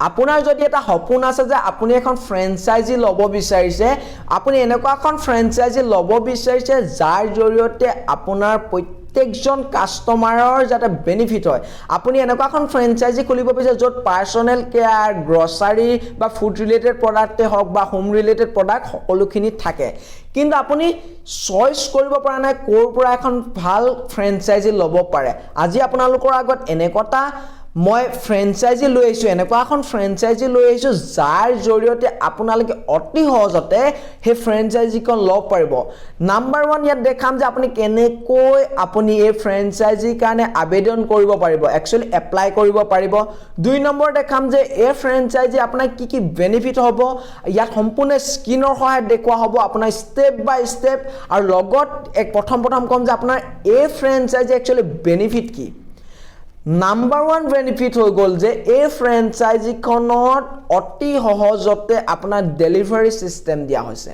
আপোনাৰ যদি এটা সপোন আছে যে আপুনি এখন ফ্ৰেঞ্চাইজি ল'ব বিচাৰিছে আপুনি এনেকুৱা এখন ফ্ৰেঞ্চাইজি ল'ব বিচাৰিছে যাৰ জৰিয়তে আপোনাৰ প্ৰত্যেকজন কাস্টমাৰৰ যাতে বেনিফিট হয় আপুনি এনেকুৱা এখন ফ্ৰেঞ্চাইজি খুলিব বিচাৰে য'ত পাৰ্সোনেল কেয়াৰ গ্ৰসাৰী বা ফুড ৰিলেটেড প্ৰডাক্টে হওক বা হোম ৰিলেটেড প্ৰডাক্ট সকলোখিনি থাকে কিন্তু আপুনি চইচ কৰিব পৰা নাই ক'ৰ পৰা এখন ভাল ফ্ৰেঞ্চাইজি ল'ব পাৰে আজি আপোনালোকৰ আগত এনেকুৱা মই ফ্ৰেঞ্চাইজি লৈ আহিছো এনেকুৱা এখন ফ্ৰেঞ্চাইজি লৈ আহিছো যাৰ জৰিয়তে আপোনালোকে অতি সহজতে হে ফ্ৰেঞ্চাইজিখন ল'ব পাৰিব নাম্বাৰ 1 ইয়াত দেখাম যে আপুনি কেনেকৈ আপুনি এই ফ্ৰেঞ্চাইজিৰ কাৰণে আবেদন কৰিব পাৰিব একচুয়ালি এপ্লাই কৰিব পাৰিব 2 নম্বৰ দেখাম যে এই ফ্ৰেঞ্চাইজি আপোনাৰ কি কি বেনিফিট হ'ব ইয়াত সম্পূৰ্ণ স্ক্ৰিনৰ সহায়ত দেখুৱা হ'ব আপোনাৰ ষ্টেপ বাই ষ্টেপ আৰু লগত এক প্ৰথম কম যে আপোনাৰ এই ফ্ৰেঞ্চাইজি একচুয়ালি বেনিফিট কি Number 1 benefit হৈ গল যে এই ফ্ৰেঞ্চাইজিখনত অতি সহজতে আপোনাৰ ডেলিভাৰী সিস্টেম দিয়া হৈছে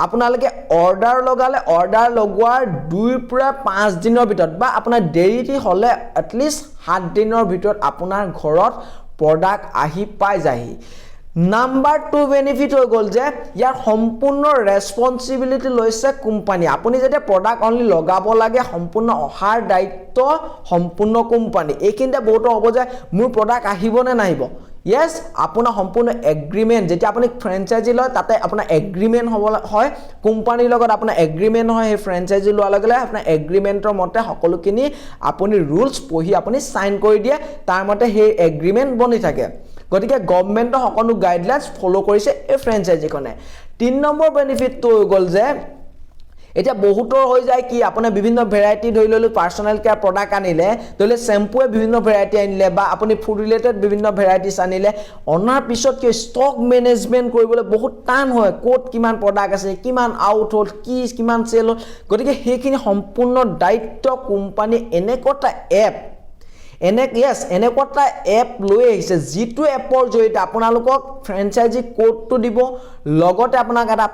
আপোনালোকে অৰ্ডাৰ লগালে অৰ্ডাৰ লগোৱাৰ 2 পৰা 5 দিনৰ ভিতৰত বা আপোনাৰ দেৰি হলে at least 7 দিনৰ ভিতৰত আপোনাৰ ঘৰত প্ৰডাক্ট আহি পাই যায়হি Number 2 benefit হৈ গল যে ইয়াৰ সম্পূৰ্ণ ৰেসপন্সিবিলিটি লৈছে কোম্পানী আপুনি যেতিয়া প্ৰডাক্ট অনলি লগাব লাগে সম্পূৰ্ণ অহাৰ দায়িত্ব সম্পূৰ্ণ কোম্পানী এইখিনতে বহুত হ'ব যে মোৰ প্ৰডাক্ট আহিব নে নাহিব Yes আপোনাৰ সম্পূৰ্ণ এগ্ৰিমেন্ট যেতিয়া আপুনি ফ্ৰেঞ্চাইজি লয় তাতে আপোনাৰ এগ্ৰিমেন্ট হয় কোম্পানীৰ লগত আপোনাৰ এগ্ৰিমেন্ট হয় এই ফ্ৰেঞ্চাইজি লোৱাৰ লগে লগে আপোনাৰ এগ্ৰিমেন্টৰ মতে সকলোখিনি আপুনি ৰুলছ পঢ়ি আপুনি সাইন কৰি দিয়ে তাৰ মতে সেই এগ্ৰিমেন্ট বনি থাকে গতিকে গভৰ্নমেন্টৰ সকলো গাইডলাইনছ ফলো কৰিছে এই ফ্ৰেঞ্চাইজিখনে 3 নম্বৰ বেনিফিটটো হৈ গল যে এটা বহুতৰ হৈ যায় কি আপোনাৰ বিভিন্ন ভেৰাইটি ধৰি ললো পাৰ্সোনেল কেয়াৰ প্ৰডাক্ট আনিলে তলে শ্যাম্পুয়ে বিভিন্ন ভেৰাইটি আনিলে বা আপুনি ফুড ৰিলেটেড বিভিন্ন ভেৰাইটিছ আনিলে অনাৰ পিছত কি ষ্টক মেনেজমেন্ট কৰিবলৈ বহুত টান হয় কোট কিমান প্ৰডাক্ট আছে কিমান আউট হল কি কিমান সেল হল গতিকে হেখিনি সম্পূৰ্ণ দায়িত্ব কোম্পানী এনেকটা এপ এনেকটা এপ লৈ আহিছে জিটো এপৰ জৰিয়তে আপোনালোকক ফ্ৰেঞ্চাইজি কোডটো দিব লগতে আপোনাক এটা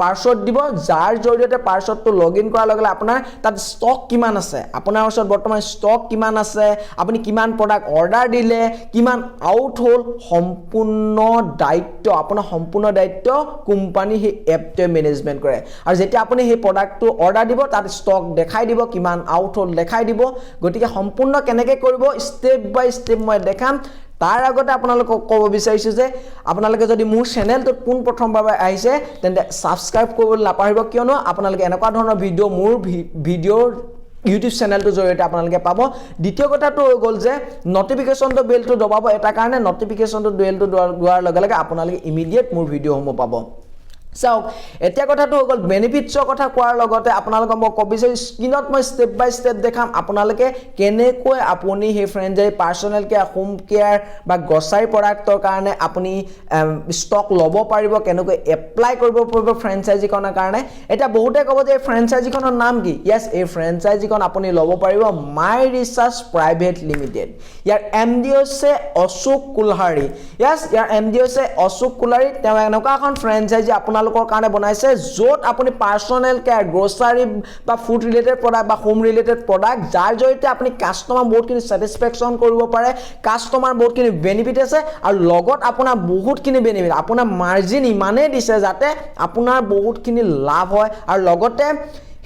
পাছৱৰ্ড দিব যাৰ জৰিয়তে পাছৱৰ্ডটো লগইন কৰাৰ লগে লগে আপোনাৰ তাত ষ্টক কিমান আছে আপোনাৰ ওচৰত বৰ্তমান ষ্টক কিমান আছে আপুনি কিমান প্ৰডাক্ট অৰ্ডাৰ দিলে কিমান আউট হল সম্পূৰ্ণ দায়িত্ব আপোনাৰ সম্পূৰ্ণ দায়িত্ব কোম্পানী হে এপটো মেনেজমেন্ট কৰে আৰু যেতিয়া আপুনি হে প্ৰডাক্টটো অৰ্ডাৰ দিব তাত ষ্টক দেখাই দিব কিমান আউট হল দেখাই দিব গতিকে সম্পূৰ্ণ কেনেকৈ step by step মই দেখাম তাৰ আগতে আপোনালোকক ক'ব বিচাৰিছো যে আপোনালোকে যদি মোৰ চেনেলটোত পোন প্ৰথমবাৰ আহিছে তেন্তে সাবস্ক্ৰাইব কৰিবলৈ নাপাহৰিব কিয়নো আপোনালোকে এনেকুৱা ধৰণৰ ভিডিও মোৰ ভিডিওৰ YouTube চেনেলটো জৰিয়তে আপোনালোকে পাব দ্বিতীয় কথাটো হৈ গল যে নটিফিকেশনটো বেলটো দবাব এটা কাৰণে নটিফিকেশনটো বেলটো দোৱাৰ লগে লগে আপোনালোকে ইমিডিয়েট মোৰ ভিডিওসমূহ পাব So, এতিয়া কথাটো হৈ গল বেনিফিটছৰ কথা কোৱাৰ লগতে আপোনালোকক মই কবিছে স্ক্ৰিনত মই ষ্টেপ বাই ষ্টেপ দেখাম আপোনালোকে কেনেকৈ আপুনি হে franchise personnel care home care বা গ্ৰসাৰী প্ৰডাক্টৰ কাৰণে আপুনি ষ্টক ল'ব পাৰিব কেনেকৈ এপ্লাই কৰিব পাৰিব ফ্ৰেঞ্চাইজিখনৰ কাৰণে এটা বহুতে ক'ব যে ফ্ৰেঞ্চাইজিখনৰ নাম কি ইয়েস এই ফ্ৰেঞ্চাইজিখন আপুনি ল'ব পাৰিব মাই ৰিচাৰ্চ প্ৰাইভেট লিমিটেড ইয়াৰ এমডি হৈছে অশোক কুলহাৰী ইয়েস ইয়াৰ এমডি হৈছে অশোক কুলহাৰী তেওঁ এনেকুৱা এখন ফ্ৰেঞ্চাইজি আপোনালোকৰ কাৰণে বনাইছে য'ত আপুনি পাৰ্সোনেল কেয়াৰ গ্ৰসাৰী বা ফুড ৰিলেটেড প্ৰডাক্ট বা হোম ৰিলেটেড প্ৰডাক্ট যাৰ জৰিয়তে আপুনি কাস্টমাৰ বহুতখিনি স্যাটিসফ্যাকশন কৰিব পাৰে কাস্টমাৰ বহুতখিনি বেনিফিট আছে আৰু লগত আপোনাৰ বহুতখিনি বেনিফিট আপোনাৰ মাৰ্জিন ইমানে দিছে যাতে আপোনাৰ বহুতখিনি লাভ হয় আৰু লগতে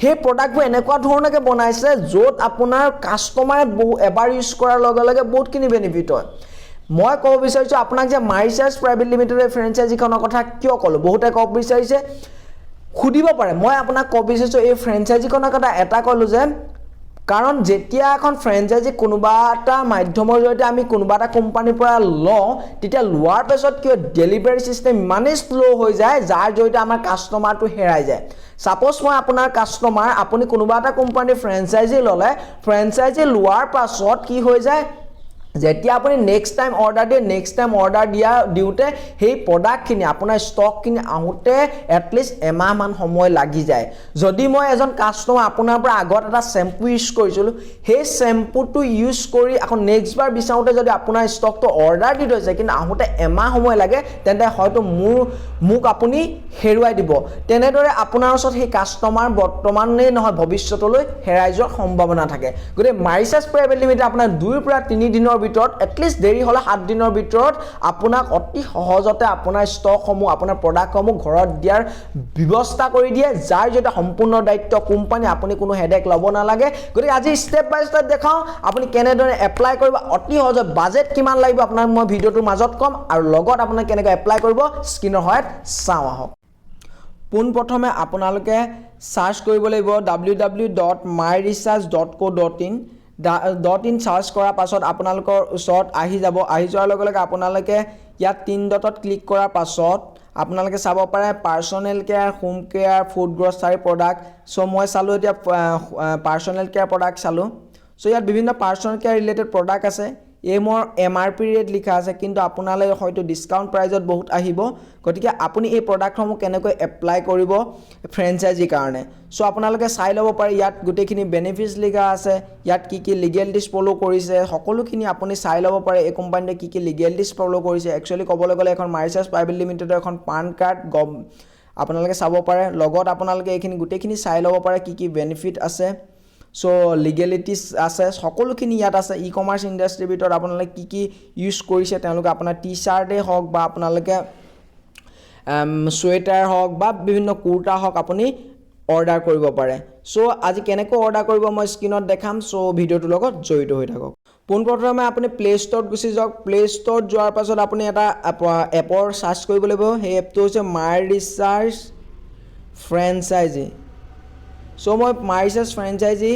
হে প্ৰডাক্টবোৰ এনেকুৱা ধৰণকে বনাইছে য'ত আপোনাৰ কাস্টমাৰে বহু এবাৰ ইউজ কৰাৰ লগে লগে বহুতখিনি বেনিফিট হয় মই ক'ব বিচাৰিছো আপোনাক যে মাইচাৰ্জ প্ৰাইভেট লিমিটেডৰ ফ্ৰেঞ্চাইজিখনৰ কথা কিয় ক'লো বহুতে ক'ব বিচাৰিছে খুদিব পাৰে মই আপোনাক ক'ব বিচাৰিছো এই ফ্ৰেঞ্চাইজিখনৰ কথা এটা ক'লো যে কাৰণ যেতিয়া এখন ফ্ৰেঞ্চাইজি কোনোবা এটা মাধ্যমৰ জৰিয়তে আমি কোনোবা এটা কোম্পানীৰ পৰা লওঁ তেতিয়া লোৱাৰ পিছত কিয় ডেলিভাৰী সিস্টেম মানে স্লো হৈ যায় যাৰ জৰিয়তে আমাৰ কাস্টমাৰটো হেৰাই যায় সাপোজ মই আপোনাৰ কাস্টমাৰ আপুনি কোনোবা এটা কোম্পানীৰ ফ্ৰেঞ্চাইজি ললে ফ্ৰেঞ্চাইজি লোৱাৰ পাছত কি হৈ যায় যেতিয়া আপুনি নেক্সট টাইম অৰ্ডাৰ দিওতে সেই প্ৰডাক্টখিনি আপোনাৰ ষ্টকখিনি আহোতে এটলিষ্ট এমাহ মান সময় লাগি যায় যদি মই এজন কাস্টমাৰ আপোনাৰ পৰা আগত এটা শ্যাম্পু ইউজ কৰিছিলো সেই শ্যাম্পুটো ইউজ কৰি আকৌ নেক্সট বাৰ বিচাৰোতে যদি আপোনাৰ ষ্টকটো অৰ্ডাৰ দি থৈছে কিন্তু আহোতে এমাহ সময় লাগে তেন্তে হয়তো মোক আপুনি হেৰুৱাই দিব তেনেদৰে আপোনাৰ ওচৰত সেই কাস্টমাৰ বৰ্তমানে নহয় ভৱিষ্যতলৈ হেৰাই যোৱাৰ সম্ভাৱনা থাকে গতিকে মাইচাৰ্জ প্ৰাইভেট লিমিটেড আপোনাৰ 2 পৰা 3 দিনৰ ভিতৰত এটলিষ্ট দেৰি হ'লে 7 দিনৰ ভিতৰত আপোনাক অতি সহজতে আপোনাৰ ষ্টকসমূহ আপোনাৰ প্ৰডাক্টসমূহ ঘৰত দিয়াৰ ব্যৱস্থা কৰি দিয়ে যাৰ যেটা সম্পূৰ্ণ দায়িত্ব কোম্পানী আপুনি কোনো হেডেক ল'ব নালাগে গতিকে আজি ষ্টেপ বাই ষ্টেপ দেখাও আপুনি কেনেদৰে এপ্লাই কৰিব অতি সহজে বাজেট কিমান লাগিব আপোনাক মই ভিডিওটোৰ মাজত কম আৰু লগত আপোনাক কেনেকৈ এপ্লাই কৰিব স্ক্ৰীনৰ সহায়ত চাওঁ আহক পোনপ্ৰথমে আপোনালোকে সাৰ্চ কৰিব লাগিব www.myresearch.co.in সাৰ্চ কৰাৰ পাছত আপোনালোকৰ ওচৰত আহি যাব আহি যোৱাৰ লগে লগে আপোনালোকে ইয়াত 3 ডটত ক্লিক কৰাৰ পাছত আপোনালোকে চাব পাৰে personal care home care food grocery product so মই চালো এতিয়া পাৰ্সোনেল কেয়াৰ প্ৰডাক্ট চালো সো ইয়াত বিভিন্ন পাৰ্সোনেল কেয়াৰ ৰিলেটেড প্ৰডাক্ট আছে এমৰ এমআৰপি ৰেট লিখা আছে কিন্তু আপোনালৈ হয়তো ডিসকাউন্ট প্ৰাইজত বহুত আহিব গতিকে আপুনি এই প্ৰডাক্টসমূহ কেনেকৈ এপ্লাই কৰিব ফ্ৰেঞ্চাইজি কাৰণে সো আপোনালোকে চাই ল'ব পাৰে ইয়াত গুটেখিনি বেনিফিটস লিখা আছে ইয়াত কি লিগেলিটিজ ফলো কৰিছে সকলোখিনি আপুনি চাই ল'ব পাৰে এই কোম্পানীতে কি লিগেলিটিজ ফলো কৰিছে একচুয়ালি ক'বলৈ গ'লে এখন মাইৰিচাৰ্চ প্ৰাইভেট লিমিটেডৰ এখন পান কাৰ্ড আপোনালোকে চাব পাৰে লগত আপোনালোকে এইখিনি গুটেখিনি চাই ল'ব পাৰে কি বেনিফিট আছে সো লিগেলিটিজ আছে সকলোখিনি ইয়াত আছে ই-কমাৰ্স ইন্ডাস্ট্ৰি ভিতৰত আপোনালোকে কি ইউজ কৰিছে তেওঁলোকে আপোনাৰ টি-শাৰ্টে হওক বা আপোনালোকে সোয়েটাৰ হওক বা বিভিন্ন কুৰ্তা হওক আপুনি অৰ্ডাৰ কৰিব পাৰে সো আজি কেনেকৈ অৰ্ডাৰ কৰিব মই স্ক্ৰীনত দেখাম সো ভিডিওটোৰ লগত জড়িত হৈ থাকক পোনপ্ৰথমে আপুনি প্লে ষ্টৰত গুচি যাওক প্লে ষ্টৰত যোৱাৰ পাছত আপুনি এটা এপৰ সাৰ্চ কৰিব লাগিব সেই এপটো হৈছে মাইৰিচাৰ্চ ফ্ৰেঞ্চাইজি সো মই মাইৰিচাৰ্চ ফ্ৰেঞ্চাইজি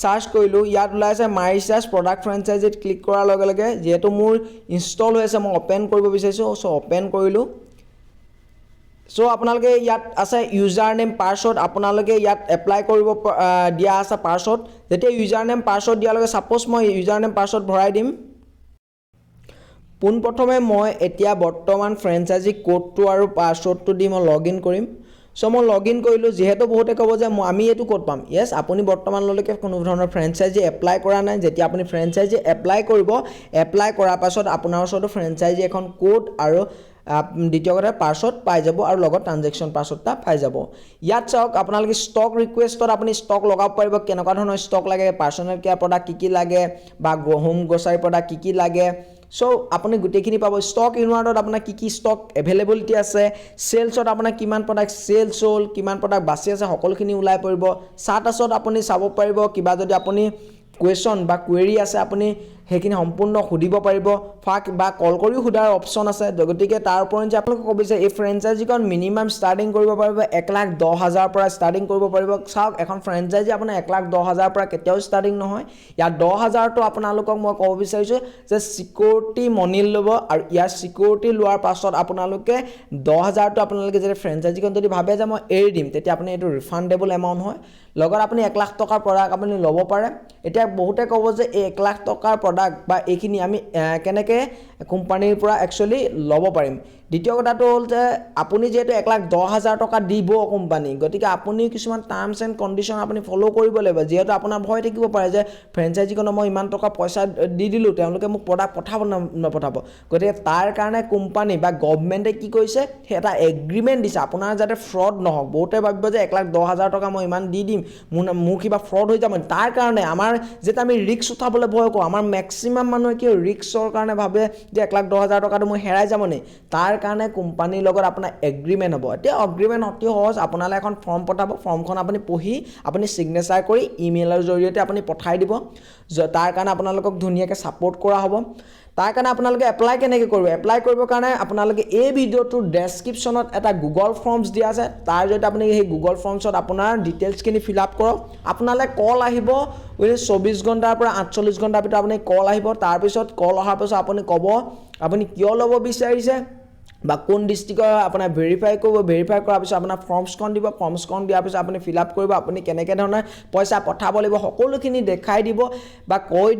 সাৰ্চ কৰিলো ইয়াত ওলাইছে মাইৰিচাৰ্চ প্ৰডাক্ট ফ্ৰেঞ্চাইজিত ক্লিক কৰাৰ লগে লগে যেহেতু মোৰ ইনষ্টল হৈ আছে মই ওপেন কৰিব বিচাৰিছো সো ওপেন কৰিলো সো আপোনালোকে ইয়াত আছে ইউজাৰ নেম পাছৱৰ্ড আপোনালোকে ইয়াত এপ্লাই কৰিব দিয়া আছে পাছৱৰ্ড যেতিয়া ইউজাৰ নেম পাছৱৰ্ড দিয়াৰ লগে সাপোজ মই ইউজাৰ নেম পাছৱৰ্ড ভৰাই দিম পোনপ্ৰথমে মই এতিয়া বৰ্তমান ফ্ৰেঞ্চাইজি কোডটো আৰু পাছৱৰ্ডটো দি মই লগইন কৰিম সো মই লগইন কৰিলো যেহেতু বহুতে ক'ব যে আমি এটো কোড পাম ইয়েস আপুনি বৰ্তমানলৈকে কোনো ধৰণৰ ফ্ৰেঞ্চাইজি এপ্লাই কৰা নাই যেতিয়া আপুনি ফ্ৰেঞ্চাইজি এপ্লাই কৰিব এপ্লাই কৰাৰ পাছত আপোনাৰ ওচৰত ফ্ৰেঞ্চাইজি এখন কোড আৰু দ্বিতীয় কথা পাছৱৰ্ড পাই যাব আৰু লগত ট্ৰানজেকচন পাছৱৰ্ডটা পাই যাব ইয়াত চাওক আপোনালোকে ষ্টক ৰিকুৱেষ্টত আপুনি ষ্টক লগাব পাৰিব কেনেকুৱা ধৰণৰ ষ্টক লাগে পাৰ্সোনেল কেয়াৰ প্ৰডাক্ট কি লাগে বা হোম গ্ৰসাৰী প্ৰডাক্ট কি লাগে সো আপুনি গুটেখিনি পাব ষ্টক ইনৱাৰ্ডত আপোনাৰ কি ষ্টক এভেইলেবিলিটি আছে সেলছত আপোনাৰ কিমান প্ৰডাক্ট সেলছ হ'ল কিমান প্ৰডাক্ট বাছি আছে সকলোখিনি উলাই পৰিব সাতাছত আপুনি চাব পাৰিব কিবা যদি আপুনি কোৱেশ্চন বা কুৱেৰি আছে আপুনি হেকিনি সম্পূৰ্ণ খুদিব পাৰিব ফাক বা কল কৰিও খুদাৰ অপচন আছে গতিকে তাৰ ওপৰত যে আপোনালোকে কবিছে এই ফ্ৰেঞ্চাইজিখন মিনিমাম ষ্টাৰ্টিং কৰিব পাৰিব 1,10,000 পৰা ষ্টাৰ্টিং কৰিব পাৰিব চাওক এখন ফ্ৰেঞ্চাইজি আপোনাৰ 1,10,000 পৰা কেতিয়াও ষ্টাৰ্টিং নহয় ইয়াত 10,000 টো আপোনালোকক মই ক'ব বিচাৰিছো যে সিকিউৰিটি মনি ল'ব আৰু ইয়াৰ সিকিউৰিটি লোৱাৰ পাছত আপোনালোকে 10,000 টো আপোনালোকে যে ফ্ৰেঞ্চাইজিখন যদি ভাবে যে মই এৰি দিম তেতিয়া আপুনি এটো ৰিফান্ডেবল এমাউন্ট হয় লগত আপুনি 1 লাখ টকাৰ প্ৰডাক্ট আপুনি ল'ব পাৰে এতিয়া বহুতে ক'ব যে এই 1 লাখ টকাৰ প্ৰডাক্ট বা এইখিনি আমি কেনেকৈ কোম্পানীৰ পৰা একচুয়ালি ল'ব পাৰিম দ্বিতীয় কথাটো হ'ল যে আপুনি যেহেতু 1,10,000 টকা দিব কোম্পানী গতিকে আপুনি কিছুমান টাৰ্মছ এণ্ড কণ্ডিশ্যন আপুনি ফলো কৰিব লাগিব যেহেতু আপোনাৰ ভয় থাকিব পাৰে যে ফ্ৰেঞ্চাইজিখন মই ইমান টকা পইচা দি দিলো তেওঁলোকে মোক প্ৰডাক্ট পঠাব নপঠাব গতিকে তাৰ কাৰণে কোম্পানী বা গভৰ্ণমেণ্টে কি কৰিছে এটা এগ্ৰিমেণ্ট দিছে আপোনাৰ যাতে ফ্ৰড নহওক বহুতে ভাবিব যে 1,10,000 টকা মই ইমান দি দিম মোৰ কিবা ফ্ৰড হৈ যাব তাৰ কাৰণে আমাৰ যেটা আমি ৰিস্ক উঠাবলৈ ভয় কৰোঁ আমাৰ ম্যাক্সিমাম মানুহে কি ৰিস্কৰ কাৰণে ভাবে যে 1,10,000 টকাটো মই হেৰাই যাব নে তাৰ কাৰণে কোম্পানীৰ লগত আপোনাৰ এগ্ৰিমেণ্ট হ'ব এতিয়া এগ্ৰিমেণ্ট অতি সহজ আপোনালৈ এখন ফৰ্ম পঠাব ফৰ্মখন আপুনি পঢ়ি আপুনি সিগনেচাৰ কৰি ইমেইলৰ জৰিয়তে আপুনি পঠাই দিব তাৰ কাৰণে আপোনালোকক ধুনীয়াকৈ সাপোৰ্ট কৰা হ'ব তাৰ কাৰণে আপোনালোকে এপ্লাই কেনেকৈ কৰিব এপ্লাই কৰিবৰ কাৰণে আপোনালোকে এই ভিডিওটোৰ ডেসক্ৰিপচনত এটা গুগল ফৰ্মছ দিয়া আছে তাৰ জৰিয়তে আপুনি এই গুগল ফৰ্মছত আপোনাৰ ডিটেইলছখিনি ফিল আপ কৰক আপোনালৈ কল আহিব উইদিন 24 ঘণ্টাৰ পৰা 48 ঘণ্টাৰ ভিতৰত আপুনি কল আহিব তাৰ পিছত কল অহাৰ পিছত আপুনি ক'ব আপুনি কিয় ল'ব বিচাৰিছে বা কোন ডিস্ট্ৰিক্টৰ আপোনাৰ ভেৰিফাই কৰিব ভেৰিফাই কৰাৰ পিছত আপোনাৰ ফৰ্মছখন দিব ফৰ্মছখন দিয়াৰ পিছত আপুনি ফিল আপ কৰিব আপুনি কেনেকৈ ধৰণৰ পইচা পঠাব লাগিব সকলোখিনি দেখাই দিব বা কৈ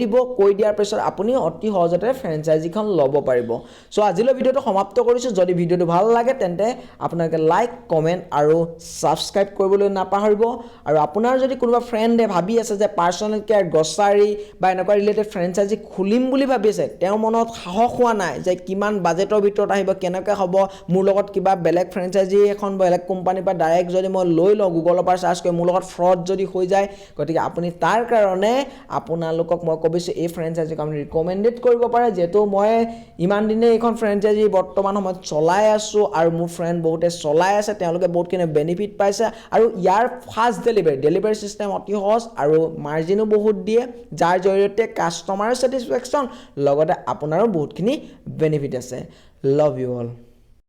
দিয়াৰ পিছত আপুনি অতি সহজতে ফ্ৰেঞ্চাইজিখন ল'ব পাৰিব সো আজিলৈ ভিডিওটো সমাপ্ত কৰিছো যদি ভিডিওটো ভাল লাগে তেন্তে আপোনালোকে লাইক কমেন্ট আৰু সাবস্ক্ৰাইব কৰিবলৈ নাপাহৰিব আৰু আপোনাৰ যদি কোনোবা ফ্ৰেণ্ডে ভাবি আছে যে পাৰ্সোনেল কেয়াৰ গ্ৰসাৰী বা এনেকুৱা ৰিলেটেড ফ্ৰেঞ্চাইজি খুলিম বুলি ভাবি আছে তেওঁৰ মনত সাহস হোৱা নাই যে কিমান বাজেটৰ ভিতৰত আহিব কেনেকৈ দৰকাৰ হ'ব মোৰ লগত কিবা বেলেগ ফ্ৰেঞ্চাইজি এখন বেলেগ কোম্পানীৰ পৰা ডাইৰেক্ট যদি মই লৈ লওঁ গুগলৰ পৰা চাৰ্চ কৰি মোৰ লগত ফ্ৰড যদি হৈ যায় গতিকে আপুনি তাৰ কাৰণে আপোনালোকক মই কৈছোঁ এই ফ্ৰেঞ্চাইজিক আপুনি ৰিকমেণ্ডেড কৰিব পাৰে যেহেতু মই ইমান দিনে এইখন ফ্ৰেঞ্চাইজি বৰ্তমান সময়ত চলাই আছোঁ আৰু মোৰ ফ্ৰেণ্ড বহুতে চলাই আছে তেওঁলোকে বহুতখিনি বেনিফিট পাইছে আৰু ইয়াৰ ফাষ্ট ডেলিভাৰী চিষ্টেম অতি সহজ আৰু মাৰ্জিনো বহুত দিয়ে যাৰ জৰিয়তে কাষ্টমাৰৰ ছেটিছফেকশ্যন লগতে আপোনাৰো বহুতখিনি বেনিফিট আছে লাভ ইউ অল